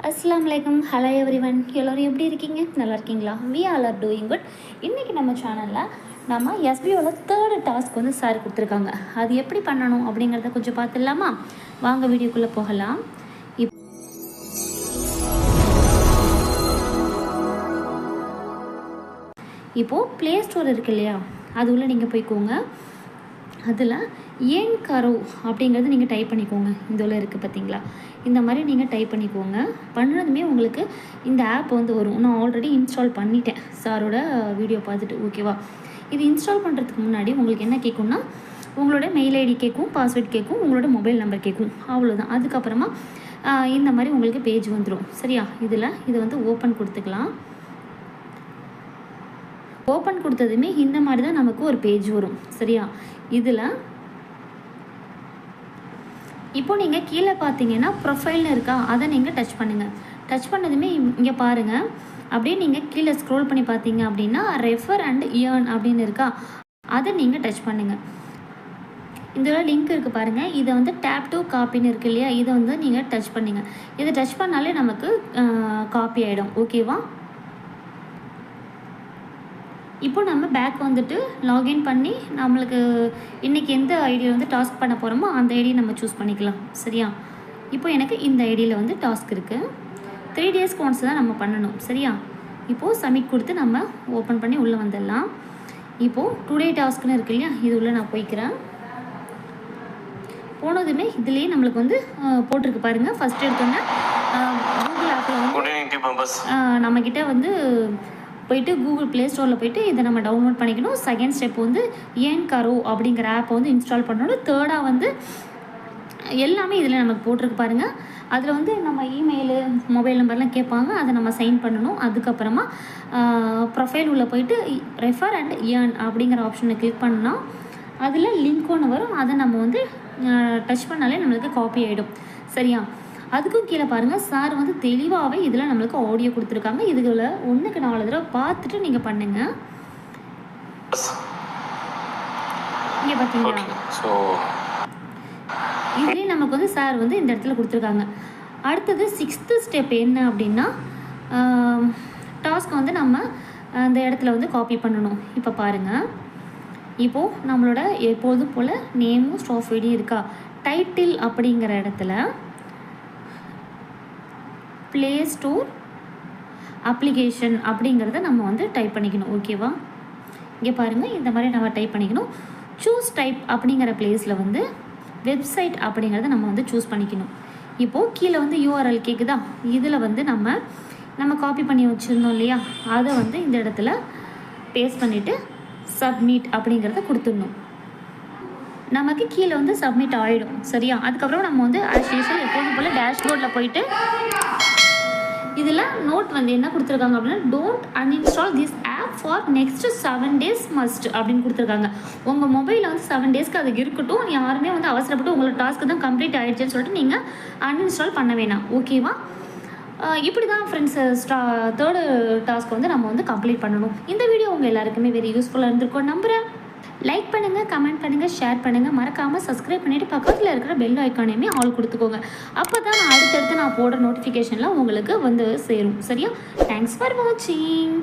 அஸ்ஸலாமு அலைக்கும். Hello everyone, எல்லோரும் எப்படி இருக்கீங்க? நல்லா இருக்கீங்களா? We all are doing good. இன்றைக்கி நம்ம சேனலில் நம்ம எஸ்பிஓவில் 3rd டாஸ்க் வந்து சார் கொடுத்துருக்காங்க. அது எப்படி பண்ணணும் அப்படிங்கிறத கொஞ்சம் பார்த்துடலாமா? வாங்க வீடியோக்குள்ளே போகலாம். இப்போது ப்ளே ஸ்டோர் இருக்கு இல்லையா, அது உள்ள நீங்கள் போய்க்கோங்க. அதில் ஏன் கரோ அப்படிங்கிறது நீங்கள் டைப் பண்ணிக்கோங்க. இதில் இருக்குது பார்த்தீங்களா, இந்த மாதிரி நீங்கள் டைப் பண்ணிக்கோங்க. பண்ணதுமே உங்களுக்கு இந்த ஆப் வந்து வரும். நான் ஆல்ரெடி இன்ஸ்டால் பண்ணிட்டேன் சாரோட வீடியோ பார்த்துட்டு, ஓகேவா? இது இன்ஸ்டால் பண்ணுறதுக்கு முன்னாடி உங்களுக்கு என்ன கேட்கும்னா, உங்களோட மெயில் ஐடி கேட்கும், பாஸ்வேர்ட் கேட்கும், உங்களோட மொபைல் நம்பர் கேட்கும், அவ்வளோதான். அதுக்கப்புறமா இந்த மாதிரி உங்களுக்கு பேஜ் வந்துடும். சரியா? இதை வந்து ஓப்பன் கொடுத்துக்கலாம். ஓப்பன் கொடுத்ததுமே இந்த மாதிரி தான் நமக்கு ஒரு பேஜ் வரும். சரியா? இதில் இப்போ நீங்கள் கீழே பார்த்தீங்கன்னா ப்ரொஃபைல்னு இருக்கா, அதை நீங்கள் டச் பண்ணுங்கள். டச் பண்ணதுமே இங்கே பாருங்கள், அப்படியே நீங்கள் கீழே ஸ்க்ரோல் பண்ணி பார்த்தீங்க அப்படின்னா ரெஃபர் அண்ட் ஏர்ன் அப்படின்னு இருக்கா, அதை நீங்கள் டச் பண்ணுங்கள். இதில் லிங்க் இருக்குது பாருங்கள், இதை வந்து டேப் டு காப்பின்னு இருக்குது இல்லையா, இதை வந்து நீங்கள் டச் பண்ணுங்கள். இதை டச் பண்ணாலே நமக்கு காப்பி ஆகிடும். ஓகேவா? இப்போ நம்ம பேக் வந்துட்டு லாகின் பண்ணி நம்மளுக்கு இன்றைக்கி எந்த ஐடியில் வந்து டாஸ்க் பண்ண போகிறோமோ அந்த ஐடியை நம்ம சூஸ் பண்ணிக்கலாம். சரியா? இப்போ எனக்கு இந்த ஐடியில் வந்து டாஸ்க் இருக்குது. 3 டேஸ்க்கு ஒன்ஸ் தான் நம்ம பண்ணணும். சரியா? இப்போது சப்மிட் கொடுத்து நம்ம ஓப்பன் பண்ணி உள்ளே வந்துடலாம். இப்போது டுடே டாஸ்க்குன்னு இருக்கு இல்லையா, இது உள்ளே நான் போய்க்கிறேன். போனதுமே இதுலேயே நம்மளுக்கு வந்து போட்டிருக்கு பாருங்கள். ஃபஸ்ட்டு எடுத்தோன்னே கூகுள் ஆப்பில் வந்து நம்மக்கிட்ட வந்து போயிட்டு கூகுள் ப்ளே ஸ்டோரில் போய்ட்டு இதை நம்ம டவுன்லோட் பண்ணிக்கணும். செகண்ட் ஸ்டெப் வந்து ஏன் கரோ அப்படிங்கிற ஆப்பை வந்து இன்ஸ்டால் பண்ணணும். தேர்டாக வந்து எல்லாமே இதில் நமக்கு போட்டிருக்கு பாருங்கள். அதில் வந்து நம்ம இமெயிலு, மொபைல் நம்பர்லாம் கேட்பாங்க, அதை நம்ம சைன் பண்ணணும். அதுக்கப்புறமா ப்ரொஃபைல் உள்ளே போயிட்டு ரெஃபர் அண்ட் ஏர்ன் அப்படிங்கிற ஆப்ஷனை கிளிக் பண்ணால் அதில் லிங்க் ஒன்று வரும். அதை நம்ம வந்து டச் பண்ணாலே நம்மளுக்கு காப்பி ஆகிடும். சரியா? அதுக்கும் கீழே பாருங்கள், சார் வந்து தெளிவாகவே இதில் நம்மளுக்கு ஆடியோ கொடுத்துருக்காங்க. இதுகளை 1க்கு 4 தடவை பார்த்துட்டு நீங்கள் பண்ணுங்கள். இங்கே பார்த்தீங்களா, இதுலேயும் நமக்கு வந்து சார் வந்து இந்த இடத்துல கொடுத்துருக்காங்க. அடுத்தது 6th ஸ்டெப் என்ன அப்படின்னா, டாஸ்க் வந்து நம்ம அந்த இடத்துல வந்து காப்பி பண்ணணும். இப்போ பாருங்கள், இப்போது நம்மளோட எப்போதும் போல் நேமும் ஸ்டாஃப் ஐடியும் இருக்கா, டைட்டில் அப்படிங்கிற இடத்துல ப்ளே ஸ்டோர் அப்ளிகேஷன் அப்படிங்கிறத நம்ம வந்து டைப் பண்ணிக்கணும். ஓகேவா? இங்கே பாருங்கள், இந்த மாதிரி நம்ம டைப் பண்ணிக்கணும். சூஸ் டைப் அப்படிங்கிற பிளேஸில் வந்து வெப்சைட் அப்படிங்கிறத நம்ம வந்து சூஸ் பண்ணிக்கணும். இப்போது கீழே வந்து URL கேட்குதா, இதில் வந்து நம்ம காப்பி பண்ணி வச்சுருந்தோம் இல்லையா, அதை வந்து இந்த இடத்துல பேஸ்ட் பண்ணிவிட்டு சப்மிட் அப்படிங்கிறத கொடுத்துடணும். நமக்கு கீழே வந்து சப்மிட் ஆகிடும். சரியா? அதுக்கப்புறம் நம்ம வந்து ஆஸ் யூஷுவல் எப்போதும் போல் டேஷ்போர்டில் போயிட்டு இதில் நோட் வந்து என்ன கொடுத்துருக்காங்க அப்படின்னா, don't uninstall this app for next 7 days must அப்படின்னு கொடுத்துருக்காங்க. உங்கள் மொபைலில் வந்து 7 டேஸ்க்கு அது இருக்கட்டும். யாருமே வந்து அவசரப்பட்டு உங்களோட டாஸ்க்கு தான் கம்ப்ளீட் ஆகிடுச்சுன்னு சொல்லிட்டு நீங்கள் அன்இன்ஸ்டால் பண்ண வேணாம். ஓகேவா? இப்படி தான் ஃப்ரெண்ட்ஸ் 3rd டாஸ்க் வந்து நம்ம வந்து கம்ப்ளீட் பண்ணணும். இந்த வீடியோ உங்கள் எல்லாருக்குமே வெரி யூஸ்ஃபுல்லாக இருந்திருக்கும் நம்புகிறேன். லைக் பண்ணுங்கள், கமெண்ட் பண்ணுங்கள், ஷேர் பண்ணுங்கள். மறக்காமல் சப்ஸ்கிரைப் பண்ணிவிட்டு பக்கத்தில் இருக்கிற பெல் ஐக்கானையுமே ஆல் கொடுத்துக்கோங்க. அப்போ தான் அடுத்தடுத்து நான் போடுற நோட்டிஃபிகேஷன்லாம் உங்களுக்கு வந்து சேரும். சரியா? தேங்க்ஸ் ஃபார் வாட்சிங்.